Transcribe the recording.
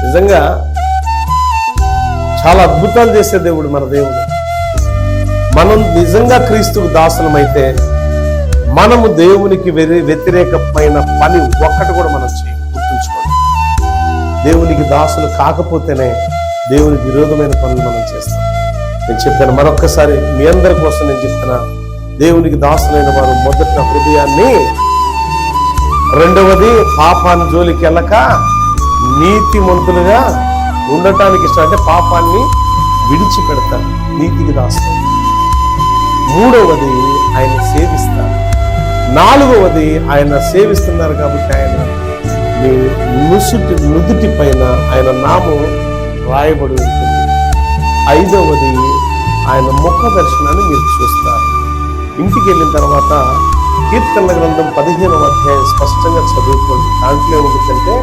నిజంగా చాలా అద్భుతాలు చేసే దేవుడు మన దేవుడు. మనం నిజంగా క్రీస్తుకు దాసులమైతే మనము దేవునికి వ్యతిరేకమైన పని ఒక్కటి కూడా మనం చేయం. గుర్తుంచుకోండి, దేవునికి దాసులు కాకపోతేనే దేవునికి విరోధమైన పనులు మనం చేస్తాం. నేను చెప్పాను, మరొక్కసారి మీ అందరి కోసం నేను చెప్తున్నా, దేవునికి దాసులైన వారు మొదట హృదయాన్ని, రెండవది పాపాన్ని జోలికి వెళ్ళక నీతిమంతులుగా ఉండటానికి ఇష్టం, అంటే పాపాన్ని విడిచిపెడతారు, నీతికి దాసులు. మూడవది ఆయన సేవిస్తారు. నాలుగవది ఆయన సేవిస్తున్నారు కాబట్టి ఆయన మీ నుదుటి పైన ఆయన నామం రాయబడి ఉంటుంది. ఐదవది ఆయన ముఖ దర్శనాన్ని మీరు చూస్తారు. ఇంటికి వెళ్ళిన తర్వాత కీర్తనల గ్రంథం 15వ అధ్యాయం స్పష్టంగా చదువుకోండి. దాంట్లో ఏముంటుందంటే